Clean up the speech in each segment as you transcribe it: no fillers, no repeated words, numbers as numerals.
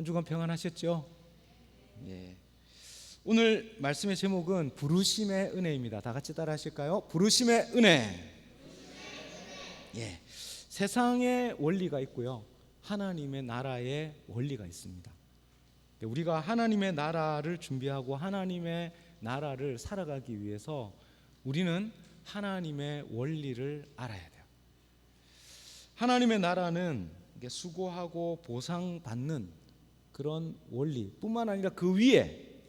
한 주간 평안하셨죠? 예. 오늘 말씀의 제목은 부르심의 은혜입니다. 다 같이 따라 하실까요? 부르심의 은혜. 예. 세상의 원리가 있고요, 하나님의 나라의 원리가 있습니다. 우리가 하나님의 나라를 준비하고 하나님의 나라를 살아가기 위해서 우리는 하나님의 원리를 알아야 돼요. 하나님의 나라는 수고하고 보상받는 그런 원리뿐만 아니라 그 위에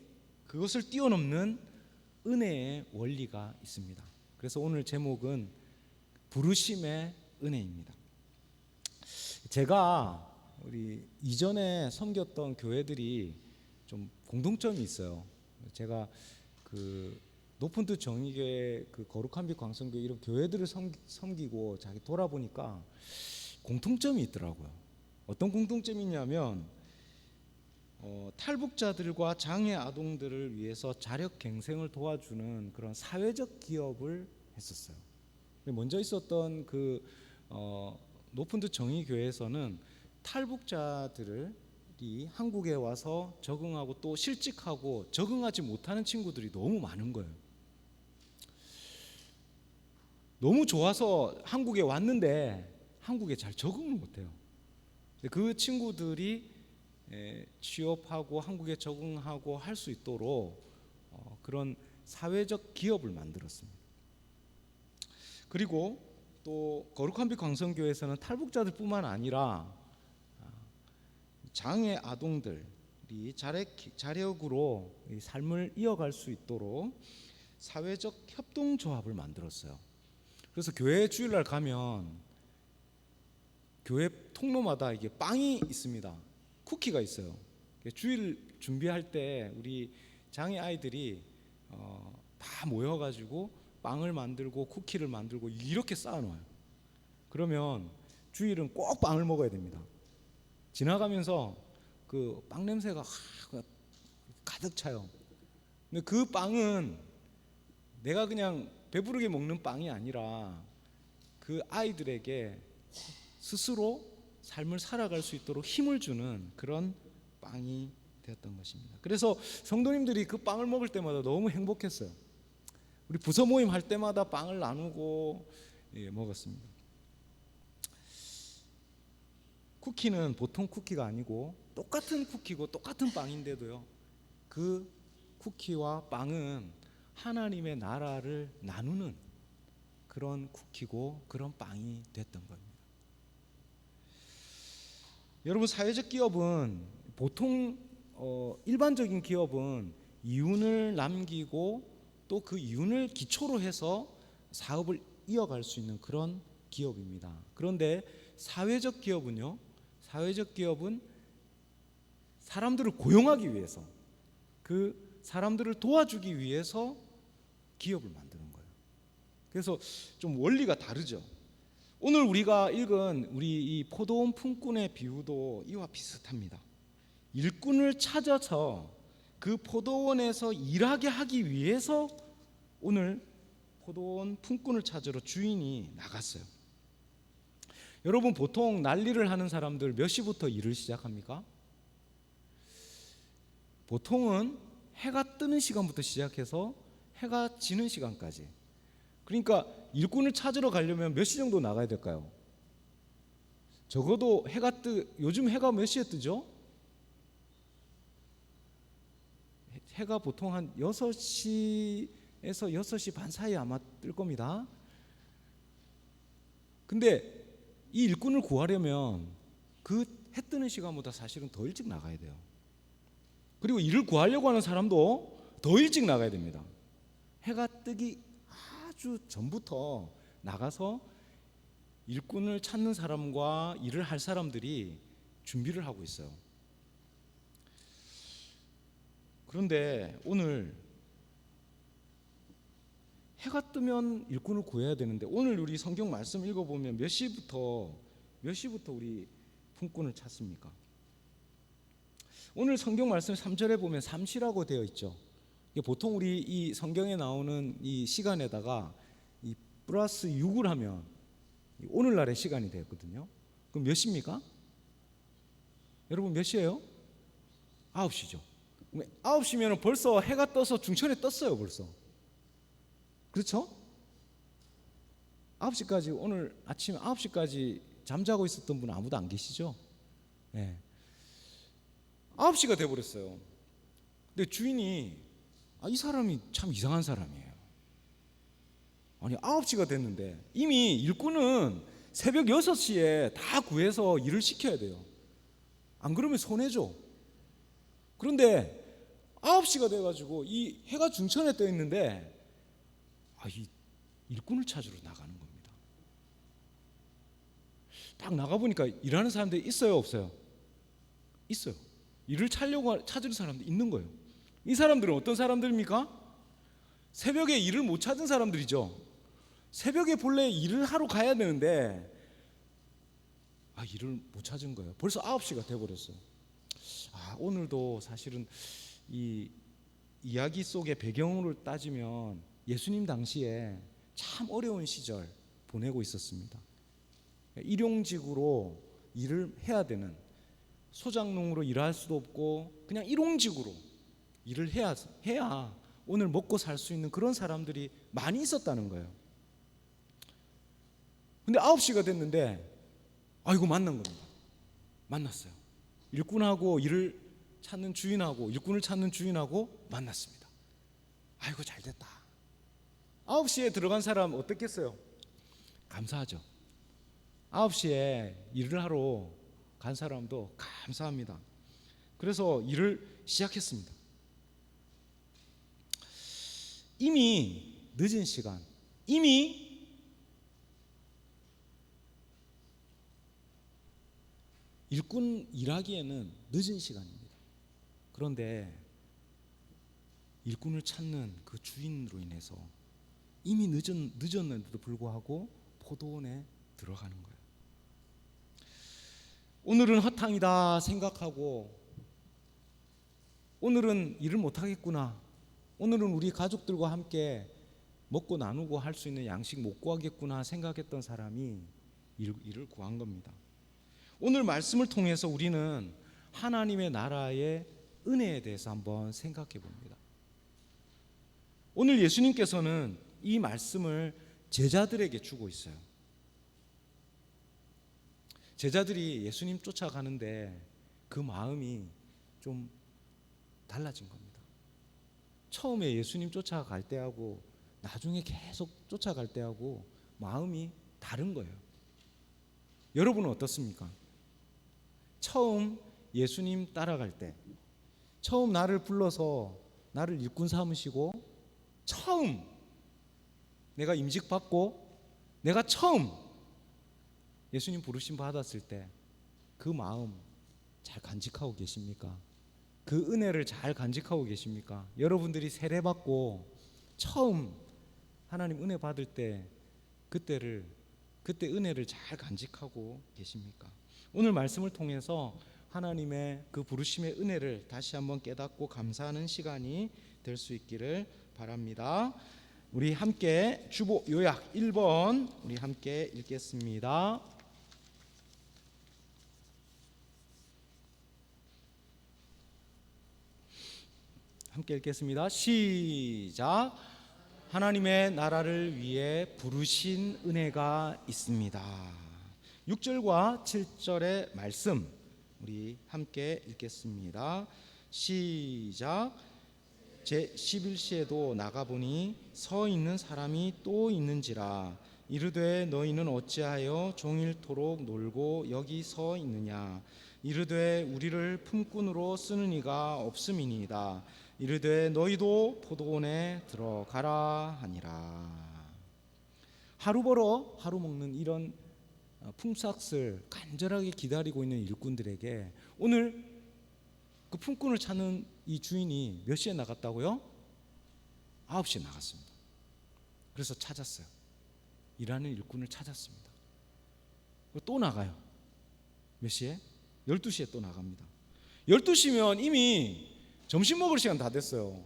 그것을 뛰어넘는 은혜의 원리가 있습니다. 그래서 오늘 제목은 부르심의 은혜입니다. 제가 우리 이전에 섬겼던 교회들이 좀 공통점이 있어요. 제가 그 높은 뜻 정의교회, 그 거룩한 빛 광성교회 이런 교회들을 섬기고 자기 돌아보니까 공통점이 있더라고요. 어떤 공통점이 있냐면 탈북자들과 장애 아동들을 위해서 자력갱생을 도와주는 그런 사회적 기업을 했었어요. 먼저 있었던 그 높은 뜻 정의교회에서는 탈북자들이 한국에 와서 적응하고 또 실직하고 적응하지 못하는 친구들이 너무 많은 거예요. 너무 좋아서 한국에 왔는데 한국에 잘 적응을 못해요. 그 친구들이 취업하고 한국에 적응하고 할 수 있도록 그런 사회적 기업을 만들었습니다. 그리고 또 거룩한 빛 광성교회에서는 탈북자들뿐만 아니라 장애 아동들이 자력으로 삶을 이어갈 수 있도록 사회적 협동조합을 만들었어요. 그래서 교회 주일날 가면 교회 통로마다 이게 빵이 있습니다. 쿠키가 있어요. 주일 준비할 때 우리 장애 아이들이 다 모여가지고 빵을 만들고 쿠키를 만들고 이렇게 쌓아놓아요. 그러면 주일은 꼭 빵을 먹어야 됩니다. 지나가면서 그 빵 냄새가 가득 차요. 근데 그 빵은 내가 그냥 배부르게 먹는 빵이 아니라 그 아이들에게 스스로 삶을 살아갈 수 있도록 힘을 주는 그런 빵이 되었던 것입니다. 그래서 성도님들이 그 빵을 먹을 때마다 너무 행복했어요. 우리 부서 모임 할 때마다 빵을 나누고 먹었습니다. 쿠키는 보통 쿠키가 아니고 똑같은 쿠키고 똑같은 빵인데도요, 그 쿠키와 빵은 하나님의 나라를 나누는 그런 쿠키고 그런 빵이 됐던 겁니다. 여러분, 사회적 기업은 보통 일반적인 기업은 이윤을 남기고 또 그 이윤을 기초로 해서 사업을 이어갈 수 있는 그런 기업입니다. 그런데 사회적 기업은요, 사회적 기업은 사람들을 고용하기 위해서, 그 사람들을 도와주기 위해서 기업을 만드는 거예요. 그래서 좀 원리가 다르죠. 오늘 우리가 읽은 우리 이 포도원 품꾼의 비유도 이와 비슷합니다. 일꾼을 찾아서 그 포도원에서 일하게 하기 위해서 오늘 포도원 품꾼을 찾으러 주인이 나갔어요. 여러분, 보통 난리를 하는 사람들 몇 시부터 일을 시작합니까? 보통은 해가 뜨는 시간부터 시작해서 해가 지는 시간까지. 그러니까 일꾼을 찾으러 가려면 몇 시 정도 나가야 될까요? 적어도 요즘 해가 몇 시에 뜨죠? 해가 보통 한 6시에서 6시 반 사이에 아마 뜰 겁니다. 근데 이 일꾼을 구하려면 그 해 뜨는 시간보다 사실은 더 일찍 나가야 돼요. 그리고 일을 구하려고 하는 사람도 더 일찍 나가야 됩니다. 해가 뜨기 아주 전부터 나가서 일꾼을 찾는 사람과 일을 할 사람들이 준비를 하고 있어요. 그런데 오늘 해가 뜨면 일꾼을 구해야 되는데 오늘 우리 성경 말씀 읽어보면 몇 시부터 우리 품꾼을 찾습니까? 오늘 성경 말씀 3절에 보면 삼시라고 되어 있죠. 보통 우리 이 성경에 나오는 이 시간에다가 이 플러스 6을 하면 오늘날의 시간이 되었거든요. 그럼 몇 시입니까? 여러분 몇 시예요? 9시죠. 9시면 벌써 해가 떠서 중천에 떴어요. 벌써. 그렇죠? 9시까지, 오늘 아침 9시까지 잠자고 있었던 분 아무도 안 계시죠? 네. 9시가 돼버렸어요. 근데 주인이 이 사람이 참 이상한 사람이에요. 아니 9시가 됐는데 이미 일꾼은 새벽 6시에 다 구해서 일을 시켜야 돼요. 안 그러면 손해죠. 그런데 9시가 돼가지고 이 해가 중천에 떠 있는데 이 일꾼을 찾으러 나가는 겁니다. 딱 나가보니까 일하는 사람들이 있어요, 없어요? 있어요. 일을 찾을 사람들이 있는 거예요. 이 사람들은 어떤 사람들입니까? 새벽에 일을 못 찾은 사람들이죠. 새벽에 본래 일을 하러 가야 되는데 일을 못 찾은 거예요. 벌써 9시가 돼버렸어요. 오늘도 사실은 이 이야기 속의 배경을 따지면 예수님 당시에 참 어려운 시절 보내고 있었습니다. 일용직으로 일을 해야 되는, 소장농으로 일할 수도 없고 그냥 일용직으로 일을 해야 오늘 먹고 살 수 있는 그런 사람들이 많이 있었다는 거예요. 근데 9시가 됐는데 이거 만난 겁니다. 만났어요. 일꾼하고 일을 찾는 주인하고, 일꾼을 찾는 주인하고 만났습니다. 아이고 잘됐다. 9시에 들어간 사람 어떻겠어요? 감사하죠. 9시에 일을 하러 간 사람도 감사합니다. 그래서 일을 시작했습니다. 이미 늦은 시간, 이미 일꾼 일하기에는 늦은 시간입니다. 그런데 일꾼을 찾는 그 주인으로 인해서 이미 늦었는데도 불구하고 포도원에 들어가는 거예요. 오늘은 허탕이다 생각하고, 오늘은 일을 못하겠구나, 오늘은 우리 가족들과 함께 먹고 나누고 할 수 있는 양식 못 구하겠구나 생각했던 사람이 일을 구한 겁니다. 오늘 말씀을 통해서 우리는 하나님의 나라의 은혜에 대해서 한번 생각해 봅니다. 오늘 예수님께서는 이 말씀을 제자들에게 주고 있어요. 제자들이 예수님 쫓아가는데 그 마음이 좀 달라진 겁니다. 처음에 예수님 쫓아갈 때하고 나중에 계속 쫓아갈 때하고 마음이 다른 거예요. 여러분은 어떻습니까? 처음 예수님 따라갈 때, 처음 나를 불러서 나를 일꾼 삼으시고, 처음 내가 임직 받고 내가 처음 예수님 부르심 받았을 때 그 마음 잘 간직하고 계십니까? 그 은혜를 잘 간직하고 계십니까? 여러분들이 세례 받고 처음 하나님 은혜 받을 때 그때 은혜를 잘 간직하고 계십니까? 오늘 말씀을 통해서 하나님의 그 부르심의 은혜를 다시 한번 깨닫고 감사하는 시간이 될 수 있기를 바랍니다. 우리 함께 주보 요약 1번 우리 함께 읽겠습니다. 함께 읽겠습니다. 시작. 하나님의 나라를 위해 부르신 은혜가 있습니다. 6절과 7절의 말씀 우리 함께 읽겠습니다. 시작. 제11시에도 나가보니 서 있는 사람이 또 있는지라. 이르되 너희는 어찌하여 종일토록 놀고 여기 서 있느냐. 이르되 우리를 품꾼으로 쓰는 이가 없음이니이다. 이르되 너희도 포도원에 들어가라 하니라. 하루 벌어 하루 먹는 이런 품삯을 간절하게 기다리고 있는 일꾼들에게 오늘 그 품꾼을 찾는 이 주인이 몇 시에 나갔다고요? 9시에 나갔습니다. 그래서 찾았어요. 일하는 일꾼을 찾았습니다. 또 나가요. 몇 시에? 12시에 또 나갑니다. 12시면 이미 점심 먹을 시간 다 됐어요.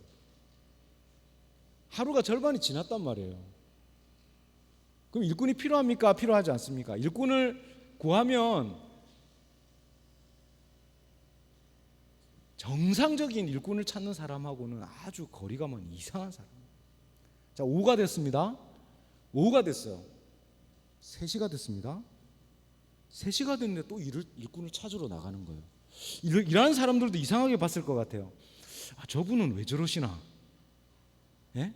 하루가 절반이 지났단 말이에요. 그럼 일꾼이 필요합니까? 필요하지 않습니까? 일꾼을 구하면 정상적인 일꾼을 찾는 사람하고는 아주 거리가 먼 이상한 사람. 자, 오후가 됐습니다. 오후가 됐어요. 3시가 됐습니다. 3시가 됐는데 또 일꾼을 찾으러 나가는 거예요. 일하는 사람들도 이상하게 봤을 것 같아요. 아, 저분은 왜 저러시나? 예?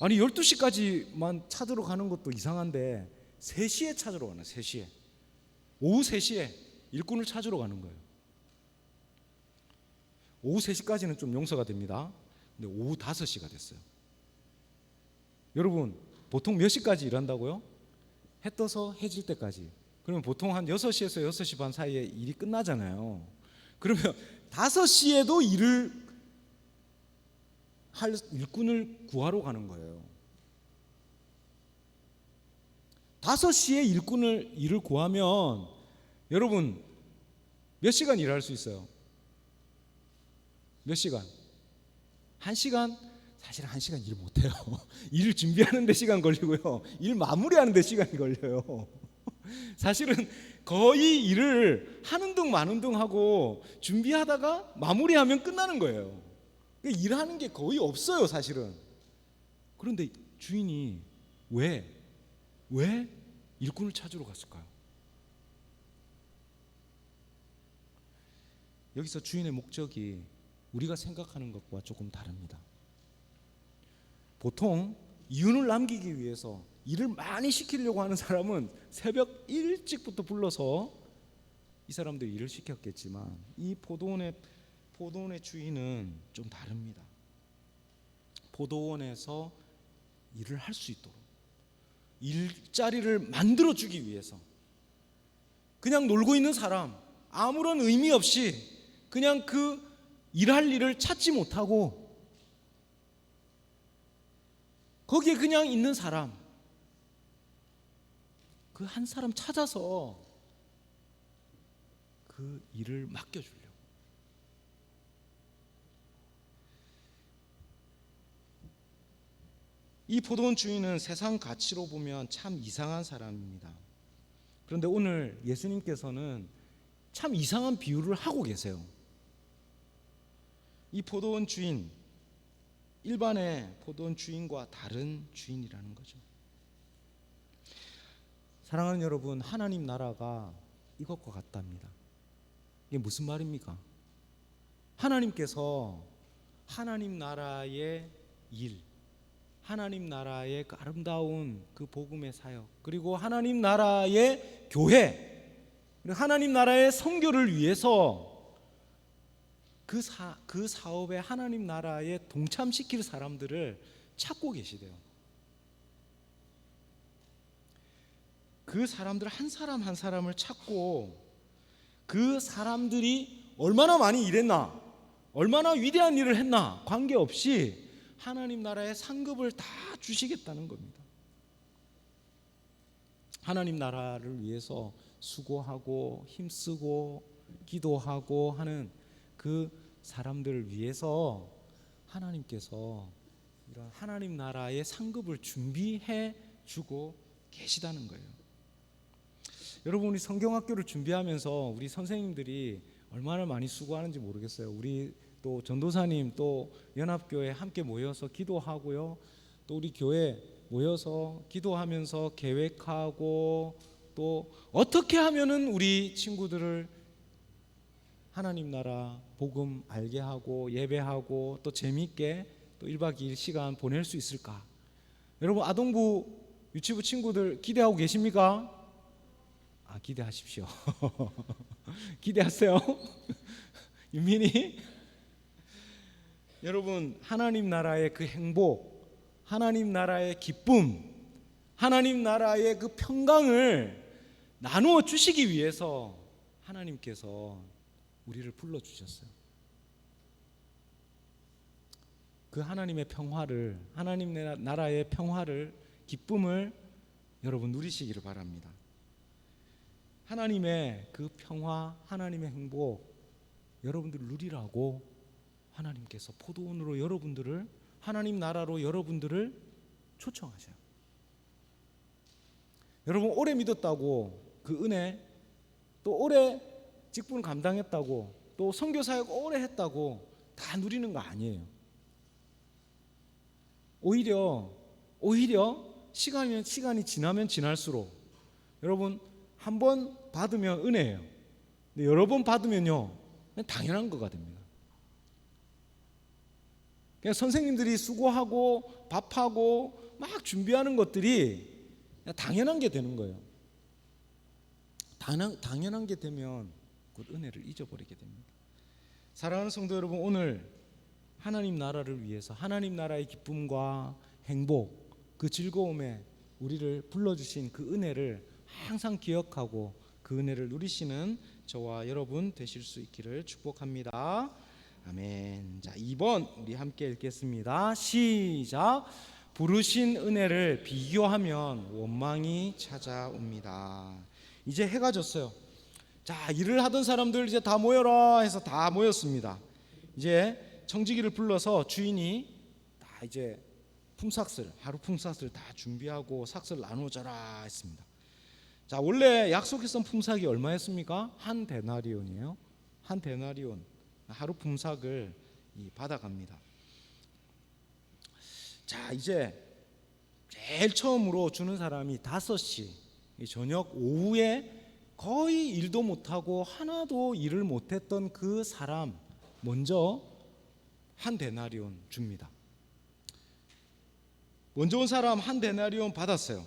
아니 12시까지만 찾으러 가는 것도 이상한데 3시에 찾으러 가는, 3시에. 오후 3시에 일꾼을 찾으러 가는 거예요. 오후 3시까지는 좀 용서가 됩니다. 근데 오후 5시가 됐어요. 여러분, 보통 몇 시까지 일한다고요? 해 떠서 해질 때까지. 그러면 보통 한 6시에서 6시 반 사이에 일이 끝나잖아요. 그러면 5시에도 일을 할 일꾼을 구하러 가는 거예요. 5시에 일을 구하면 여러분 몇 시간 일할 수 있어요? 몇 시간? 1시간? 사실 1시간 일 못해요. 일을 준비하는 데 시간 걸리고요, 일 마무리하는 데 시간이 걸려요. 사실은 거의 일을 하는 둥 마는 둥 하고 준비하다가 마무리하면 끝나는 거예요. 일하는 게 거의 없어요, 사실은. 그런데 주인이 왜 일꾼을 찾으러 갔을까요? 여기서 주인의 목적이 우리가 생각하는 것과 조금 다릅니다. 보통 이윤을 남기기 위해서 일을 많이 시키려고 하는 사람은 새벽 일찍부터 불러서 이 사람들이 일을 시켰겠지만, 이 포도원의 주인은 좀 다릅니다. 포도원에서 일을 할 수 있도록 일자리를 만들어주기 위해서 그냥 놀고 있는 사람, 아무런 의미 없이 그냥 그 일할 일을 찾지 못하고 거기에 그냥 있는 사람, 그 한 사람 찾아서 그 일을 맡겨주려고. 이 포도원 주인은 세상 가치로 보면 참 이상한 사람입니다. 그런데 오늘 예수님께서는 참 이상한 비유를 하고 계세요. 이 포도원 주인, 일반의 포도원 주인과 다른 주인이라는 거죠. 사랑하는 여러분, 하나님 나라가 이것과 같답니다. 이게 무슨 말입니까? 하나님께서 하나님 나라의 일, 하나님 나라의 그 아름다운 그 복음의 사역, 그리고 하나님 나라의 교회, 그리고 하나님 나라의 선교를 위해서 그 사업에 하나님 나라에 동참시킬 사람들을 찾고 계시대요. 그 사람들 한 사람 한 사람을 찾고 그 사람들이 얼마나 많이 일했나, 얼마나 위대한 일을 했나 관계없이 하나님 나라의 상급을 다 주시겠다는 겁니다. 하나님 나라를 위해서 수고하고 힘쓰고 기도하고 하는 그 사람들을 위해서 하나님께서 이런 하나님 나라의 상급을 준비해 주고 계시다는 거예요. 여러분, 우리 성경학교를 준비하면서 우리 선생님들이 얼마나 많이 수고하는지 모르겠어요. 우리 또 전도사님, 또 연합교회 함께 모여서 기도하고요, 또 우리 교회 모여서 기도하면서 계획하고, 또 어떻게 하면은 우리 친구들을 하나님 나라 복음 알게 하고 예배하고 또 재미있게 또 1박 2일 시간 보낼 수 있을까? 여러분, 아동부 유치부 친구들 기대하고 계십니까? 기대하십시오. 기대하세요. 윤민이, 여러분, 하나님 나라의 그 행복, 하나님 나라의 기쁨, 하나님 나라의 그 평강을 나누어 주시기 위해서 하나님께서 우리를 불러주셨어요. 그 하나님의 평화를, 하나님 나라의 평화를, 기쁨을 여러분 누리시기를 바랍니다. 하나님의 그 평화, 하나님의 행복 여러분들 누리라고 하나님께서 포도원으로 여러분들을, 하나님 나라로 여러분들을 초청하셔요. 여러분, 오래 믿었다고 그 은혜, 또 오래 직분 감당했다고 또 선교 사역 오래 했다고 다 누리는 거 아니에요. 오히려 시간이 지나면 지날수록 여러분 한 번 받으면 은혜예요. 근데 여러 번 받으면요 그냥 당연한 거가 됩니다. 그냥 선생님들이 수고하고 밥하고 막 준비하는 것들이 그냥 당연한 게 되는 거예요. 당연한 게 되면 곧 은혜를 잊어버리게 됩니다. 사랑하는 성도 여러분, 오늘 하나님 나라를 위해서 하나님 나라의 기쁨과 행복, 그 즐거움에 우리를 불러주신 그 은혜를 항상 기억하고 그 은혜를 누리시는 저와 여러분 되실 수 있기를 축복합니다. 아멘. 자, 2번 우리 함께 읽겠습니다. 시작. 부르신 은혜를 비교하면 원망이 찾아옵니다. 이제 해가 졌어요. 자, 일을 하던 사람들 이제 다 모여라 해서 다 모였습니다. 이제 청지기를 불러서 주인이 다 이제 하루 품삯을 다 준비하고 삭슬 나누어줘라 했습니다. 자, 원래 약속했던 품삯이 얼마였습니까? 한 데나리온이에요. 한 데나리온 하루 품삯을 받아갑니다. 자, 이제 제일 처음으로 주는 사람이 5시 저녁 오후에 거의 일도 못하고 하나도 일을 못했던 그 사람 먼저 한 데나리온 줍니다. 먼저 온 사람 한 데나리온 받았어요.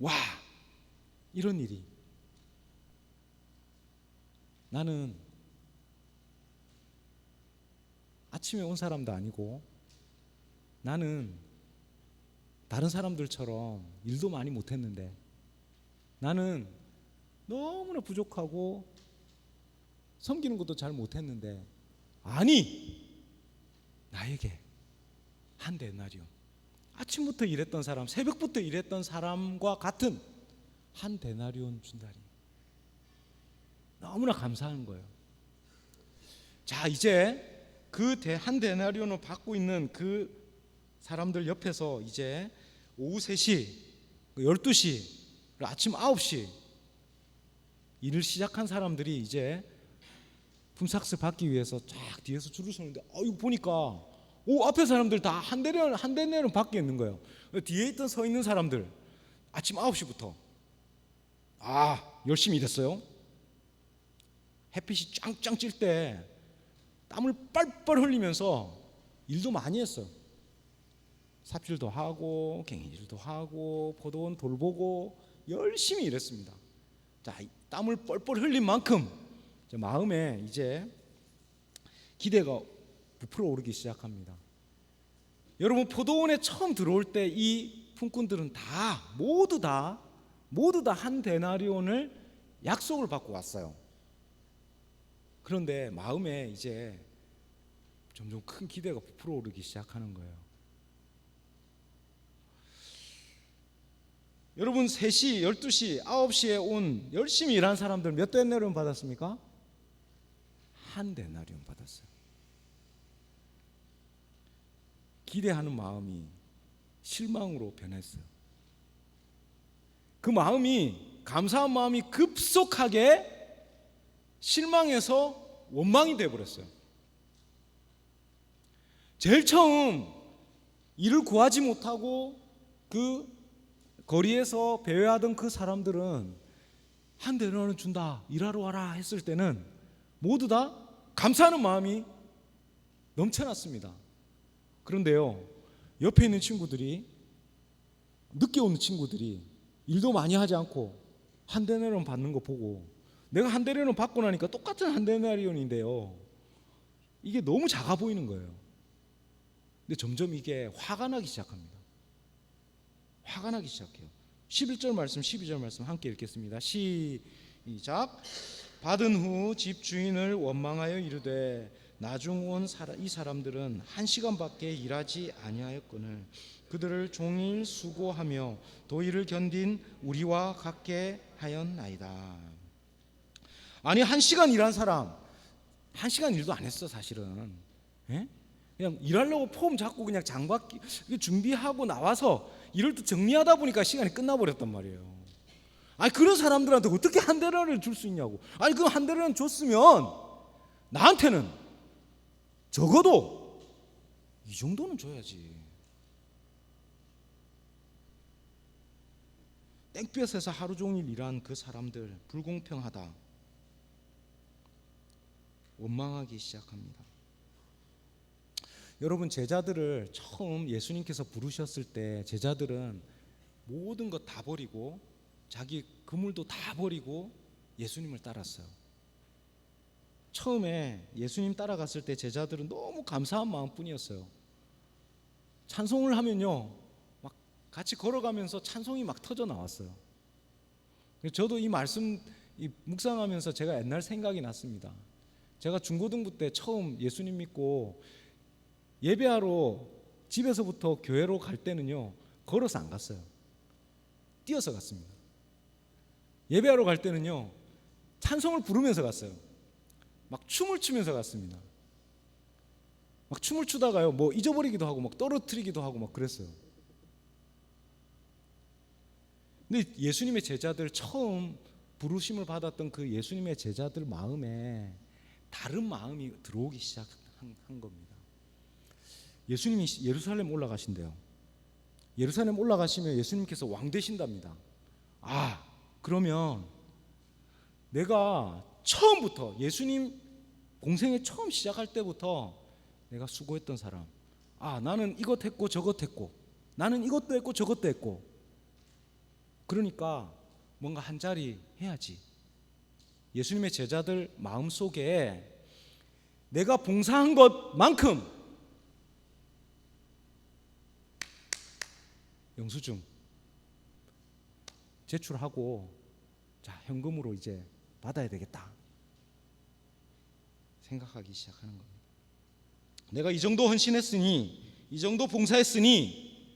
와, 이런 일이. 나는 아침에 온 사람도 아니고 나는 다른 사람들처럼 일도 많이 못했는데 나는 너무나 부족하고 섬기는 것도 잘 못했는데 아니 나에게 한 데나리온, 아침부터 일했던 사람, 새벽부터 일했던 사람과 같은 한 데나리온 준다니 너무나 감사한 거예요. 자, 이제 그 한 데나리온을 받고 있는 그 사람들 옆에서 이제 오후 3시, 12시, 아침 9시 일을 시작한 사람들이 이제 품삯을 받기 위해서 쫙 뒤에서 줄을 서는데 이거 보니까 앞에 사람들 다 한 데나리온 밖에 있는 거예요. 뒤에 서 있는 사람들 아침 9시부터 열심히 일했어요. 햇빛이 짱짱 찔 때 땀을 뻘뻘 흘리면서 일도 많이 했어요. 삽질도 하고 갱이질도 하고 포도원 돌보고 열심히 일했습니다. 자, 땀을 뻘뻘 흘린 만큼 마음에 이제 기대가 부풀어 오르기 시작합니다. 여러분, 포도원에 처음 들어올 때 이 품꾼들은 모두 다 한 데나리온을 약속을 받고 왔어요. 그런데 마음에 이제 점점 큰 기대가 부풀어 오르기 시작하는 거예요. 여러분, 3시, 12시, 9시에 온 열심히 일한 사람들 몇 데나리온 받았습니까? 한 데나리온 받았어요. 기대하는 마음이 실망으로 변했어요. 그 마음이, 감사한 마음이 급속하게 실망해서 원망이 되어버렸어요. 제일 처음 일을 구하지 못하고 그 거리에서 배회하던 그 사람들은 한 데나리온 준다, 일하러 와라 했을 때는 모두 다 감사하는 마음이 넘쳐났습니다. 그런데요, 옆에 있는 친구들이, 늦게 오는 친구들이 일도 많이 하지 않고 한 데나리온 받는 거 보고 내가 한 데나리온 받고 나니까 똑같은 한 데나리온인데요, 이게 너무 작아 보이는 거예요. 근데 점점 이게 화가 나기 시작합니다. 화가 나기 시작해요. 11절 말씀, 12절 말씀 함께 읽겠습니다. 시작. 받은 후 집 주인을 원망하여 이르되 나중 온 이 사람들은 1시간밖에 일하지 아니하였거늘 그들을 종일 수고하며 도일을 견딘 우리와 같게 하였나이다. 아니, 1시간 일한 사람 1시간 일도 안 했어 사실은. 그냥 일하려고 폼 잡고 그냥 장받기 준비하고 나와서 일을 또 정리하다 보니까 시간이 끝나버렸단 말이에요. 아니 그런 사람들한테 어떻게 한 데나리온을 줄 수 있냐고. 아니 그 한 데나리온 줬으면 나한테는 적어도 이 정도는 줘야지. 땡볕에서 하루 종일 일한 그 사람들 불공평하다, 원망하기 시작합니다. 여러분, 제자들을 처음 예수님께서 부르셨을 때 제자들은 모든 것 다 버리고 자기 그물도 다 버리고 예수님을 따랐어요. 처음에 예수님 따라갔을 때 제자들은 너무 감사한 마음뿐이었어요. 찬송을 하면요 막 같이 걸어가면서 찬송이 막 터져 나왔어요. 저도 이 말씀 묵상하면서 제가 옛날 생각이 났습니다. 제가 중고등부 때 처음 예수님 믿고 예배하러 집에서부터 교회로 갈 때는요 걸어서 안 갔어요. 뛰어서 갔습니다. 예배하러 갈 때는요 찬송을 부르면서 갔어요. 막 춤을 추면서 갔습니다. 막 춤을 추다가요 뭐 잊어버리기도 하고 막 떨어뜨리기도 하고 막 그랬어요. 근데 예수님의 제자들, 처음 부르심을 받았던 그 예수님의 제자들 마음에 다른 마음이 들어오기 시작한 겁니다. 예수님이 예루살렘 올라가신대요. 예루살렘 올라가시면 예수님께서 왕 되신답니다. 아, 그러면 내가 처음부터 예수님 공생에 처음 시작할 때부터 내가 수고했던 사람, 아, 나는 이것 했고 저것 했고 나는 이것도 했고 저것도 했고, 그러니까 뭔가 한 자리 해야지. 예수님의 제자들 마음속에 내가 봉사한 것만큼 영수증 제출하고 자, 현금으로 이제 받아야 되겠다 생각하기 시작하는 겁니다. 내가 이 정도 헌신했으니, 이 정도 봉사했으니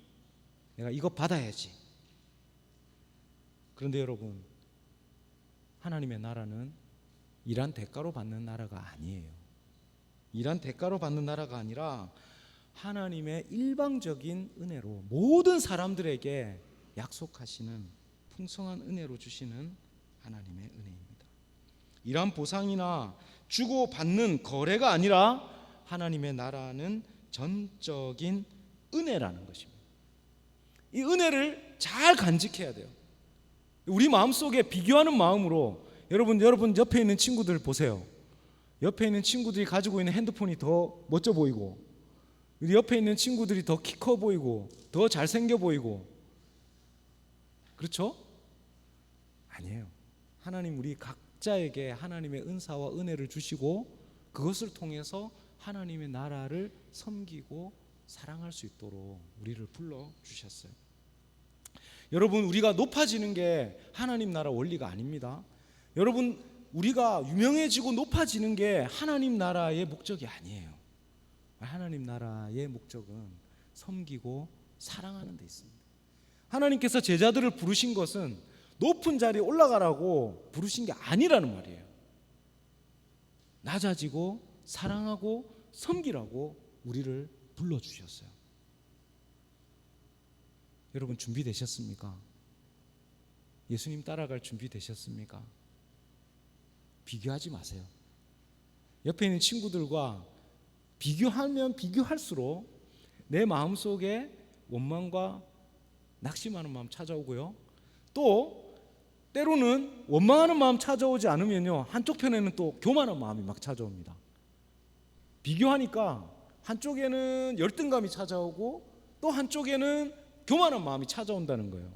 내가 이거 받아야지. 그런데 여러분, 하나님의 나라는 일한 대가로 받는 나라가 아니에요. 일한 대가로 받는 나라가 아니라 하나님의 일방적인 은혜로 모든 사람들에게 약속하시는 풍성한 은혜로 주시는 하나님의 은혜입니다. 일한 보상이나 주고받는 거래가 아니라 하나님의 나라는 전적인 은혜라는 것입니다. 이 은혜를 잘 간직해야 돼요. 우리 마음속에 비교하는 마음으로 여러분 옆에 있는 친구들 보세요. 옆에 있는 친구들이 가지고 있는 핸드폰이 더 멋져 보이고, 우리 옆에 있는 친구들이 더 키 커 보이고 더 잘생겨 보이고, 그렇죠? 아니에요. 하나님 우리 각자에게 하나님의 은사와 은혜를 주시고 그것을 통해서 하나님의 나라를 섬기고 사랑할 수 있도록 우리를 불러주셨어요. 여러분, 우리가 높아지는 게 하나님 나라 원리가 아닙니다. 여러분, 우리가 유명해지고 높아지는 게 하나님 나라의 목적이 아니에요. 하나님 나라의 목적은 섬기고 사랑하는 데 있습니다. 하나님께서 제자들을 부르신 것은 높은 자리에 올라가라고 부르신 게 아니라는 말이에요. 낮아지고 사랑하고 섬기라고 우리를 불러주셨어요. 여러분, 준비되셨습니까? 예수님 따라갈 준비 되셨습니까? 비교하지 마세요. 옆에 있는 친구들과 비교하면 비교할수록 내 마음속에 원망과 낙심하는 마음 찾아오고요, 또 때로는 원망하는 마음 찾아오지 않으면요 한쪽 편에는 또 교만한 마음이 막 찾아옵니다. 비교하니까 한쪽에는 열등감이 찾아오고 또 한쪽에는 교만한 마음이 찾아온다는 거예요.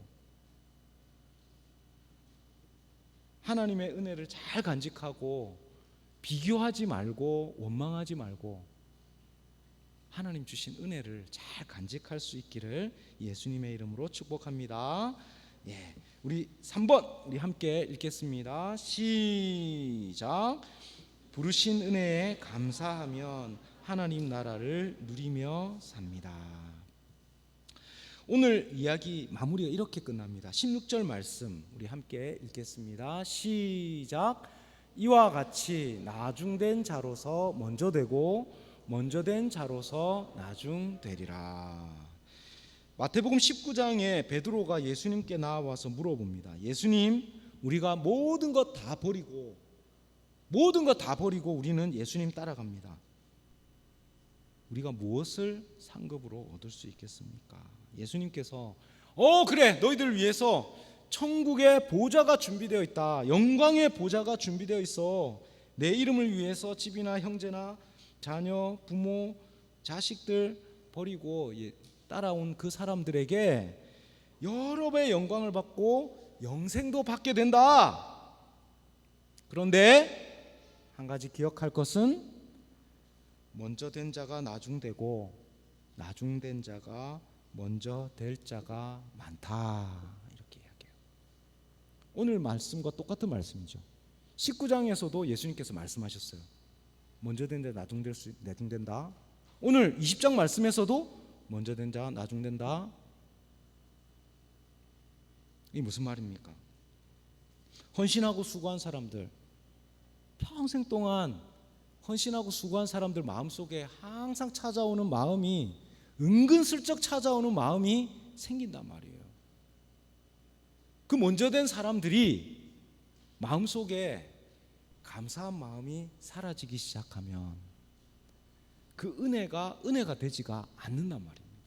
하나님의 은혜를 잘 간직하고 비교하지 말고 원망하지 말고 하나님 주신 은혜를 잘 간직할 수 있기를 예수님의 이름으로 축복합니다. 예, 우리 3번 우리 함께 읽겠습니다. 시작. 부르신 은혜에 감사하면 하나님 나라를 누리며 삽니다. 오늘 이야기 마무리가 이렇게 끝납니다. 16절 말씀 우리 함께 읽겠습니다. 시작. 이와 같이 나중된 자로서 먼저 되고 먼저 된 자로서 나중되리라. 마태복음 19장에 베드로가 예수님께 나와서 물어봅니다. 예수님, 우리가 모든 것 다 버리고 우리는 예수님 따라갑니다. 우리가 무엇을 상급으로 얻을 수 있겠습니까? 예수님께서 그래, 너희들을 위해서 천국의 보좌가 준비되어 있다. 영광의 보좌가 준비되어 있어. 내 이름을 위해서 집이나 형제나 자녀, 부모, 자식들 버리고 따라온 그 사람들에게 여러 배의 영광을 받고 영생도 받게 된다. 그런데 한 가지 기억할 것은 먼저 된 자가 나중되고 나중된 자가 먼저 될 자가 많다. 이렇게 이야기해요. 오늘 말씀과 똑같은 말씀이죠. 19장에서도 예수님께서 말씀하셨어요. 먼저 된 자 나중된다. 오늘 20장 말씀에서도 먼저 된 자 나중된다. 이게 무슨 말입니까? 헌신하고 수고한 사람들, 평생 동안 헌신하고 수고한 사람들 마음속에 항상 찾아오는 마음이, 은근슬쩍 찾아오는 마음이 생긴단 말이에요. 그 먼저 된 사람들이 마음속에 감사한 마음이 사라지기 시작하면 그 은혜가 되지가 않는단 말입니다.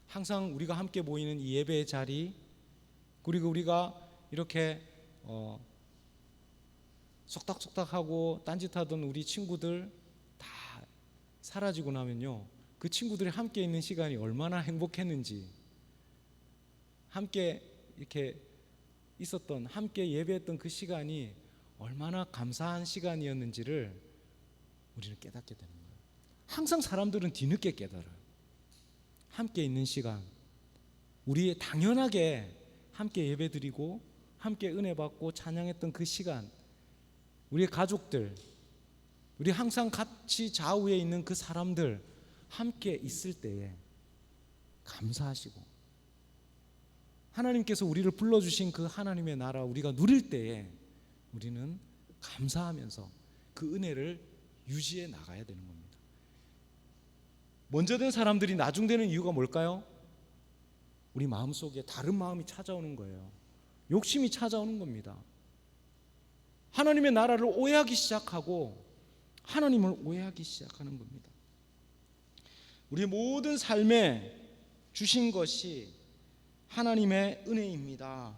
항상 우리가 함께 모이는 이 예배의 자리, 그리고 우리가 이렇게 속닥속닥하고 딴짓하던 우리 친구들 다 사라지고 나면요, 그 친구들이 함께 있는 시간이 얼마나 행복했는지, 함께 이렇게 있었던, 함께 예배했던 그 시간이 얼마나 감사한 시간이었는지를 우리는 깨닫게 되는 거예요. 항상 사람들은 뒤늦게 깨달아요. 함께 있는 시간, 우리 당연하게 함께 예배드리고 함께 은혜 받고 찬양했던 그 시간, 우리의 가족들, 우리 항상 같이 좌우에 있는 그 사람들 함께 있을 때에 감사하시고, 하나님께서 우리를 불러주신 그 하나님의 나라 우리가 누릴 때에 우리는 감사하면서 그 은혜를 유지해 나가야 되는 겁니다. 먼저 된 사람들이 나중 되는 이유가 뭘까요? 우리 마음속에 다른 마음이 찾아오는 거예요. 욕심이 찾아오는 겁니다. 하나님의 나라를 오해하기 시작하고 하나님을 오해하기 시작하는 겁니다. 우리 모든 삶에 주신 것이 하나님의 은혜입니다.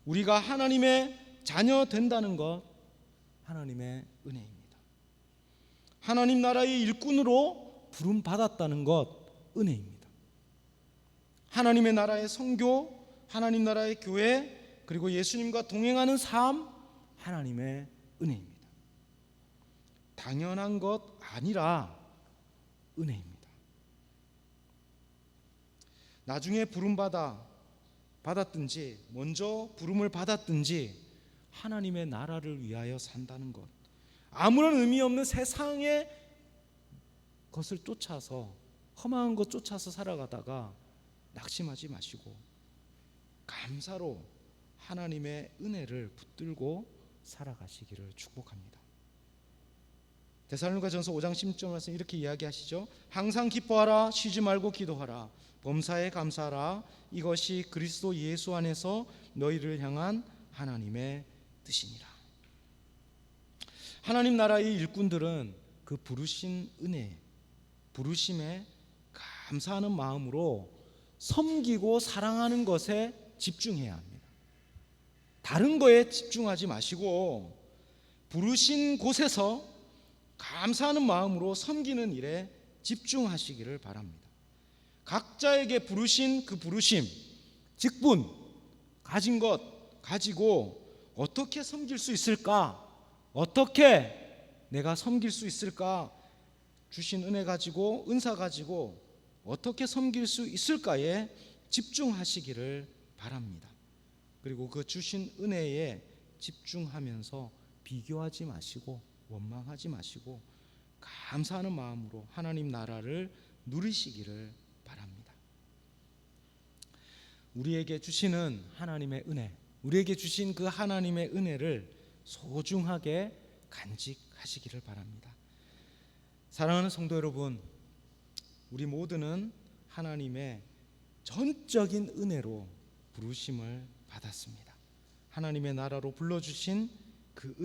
우리가 하나님의 자녀 된다는 것, 하나님의 은혜입니다. 하나님 나라의 일꾼으로 부름 받았다는 것, 은혜입니다. 하나님의 나라의 선교, 하나님 나라의 교회, 그리고 예수님과 동행하는 삶, 하나님의 은혜입니다. 당연한 것 아니라 은혜입니다. 나중에 부름 받았든지 먼저 부름을 받았든지 하나님의 나라를 위하여 산다는 것, 아무런 의미 없는 세상의 것을 쫓아서, 험한 것 쫓아서 살아가다가 낙심하지 마시고 감사로 하나님의 은혜를 붙들고 살아가시기를 축복합니다. 데살로니가전서 5장 16절 말씀 이렇게 이야기하시죠. 항상 기뻐하라, 쉬지 말고 기도하라, 범사에 감사하라, 이것이 그리스도 예수 안에서 너희를 향한 하나님의 뜻이니라. 하나님 나라의 일꾼들은 그 부르신 은혜, 부르심에 감사하는 마음으로 섬기고 사랑하는 것에 집중해야 합니다. 다른 거에 집중하지 마시고 부르신 곳에서 감사하는 마음으로 섬기는 일에 집중하시기를 바랍니다. 각자에게 부르신 그 부르심, 직분, 가진 것 가지고 어떻게 섬길 수 있을까? 어떻게 내가 섬길 수 있을까? 주신 은혜 가지고, 은사 가지고 어떻게 섬길 수 있을까에 집중하시기를 바랍니다. 그리고 그 주신 은혜에 집중하면서 비교하지 마시고 원망하지 마시고 감사하는 마음으로 하나님 나라를 누리시기를 바랍니다. 우리에게 주시는 하나님의 은혜, 우리에게 주신 그 하나님의 은혜를 소중하게 간직하시기를 바랍니다. 사랑하는 성도 여러분, 우리 모두는 하나님의 전적인 은혜로 부르심을 받았습니다. 하나님의 나라로 불러주신 그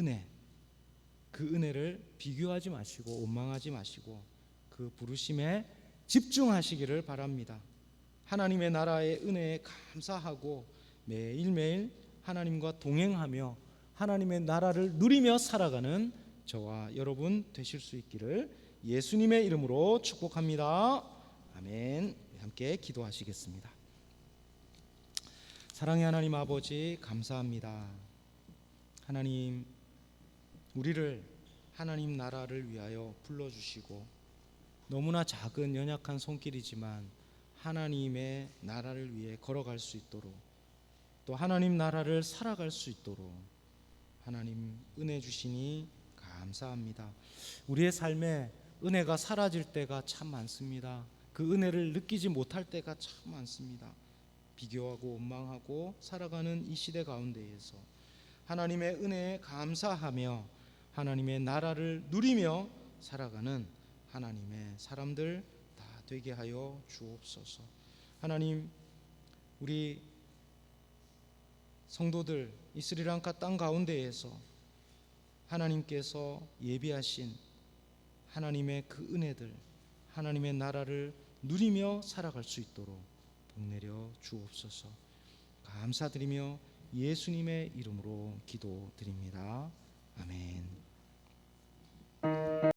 은혜를 비교하지 마시고 원망하지 마시고 그 부르심에 집중하시기를 바랍니다. 하나님의 나라의 은혜에 감사하고 매일매일 하나님과 동행하며 하나님의 나라를 누리며 살아가는 저와 여러분 되실 수 있기를 예수님의 이름으로 축복합니다. 아멘. 함께 기도하시겠습니다. 사랑의 하나님 아버지, 감사합니다. 하나님, 우리를 하나님 나라를 위하여 불러주시고 너무나 작은 연약한 손길이지만 하나님의 나라를 위해 걸어갈 수 있도록 또 하나님 나라를 살아갈 수 있도록 하나님 은혜 주시니 감사합니다. 우리의 삶에 은혜가 사라질 때가 참 많습니다. 그 은혜를 느끼지 못할 때가 참 많습니다. 비교하고 원망하고 살아가는 이 시대 가운데에서 하나님의 은혜에 감사하며 하나님의 나라를 누리며 살아가는 하나님의 사람들 다 되게 하여 주옵소서. 하나님, 우리 성도들 이 스리랑카 땅 가운데에서 하나님께서 예비하신 하나님의 그 은혜들, 하나님의 나라를 누리며 살아갈 수 있도록 복내려 주옵소서. 감사드리며 예수님의 이름으로 기도드립니다. 아멘.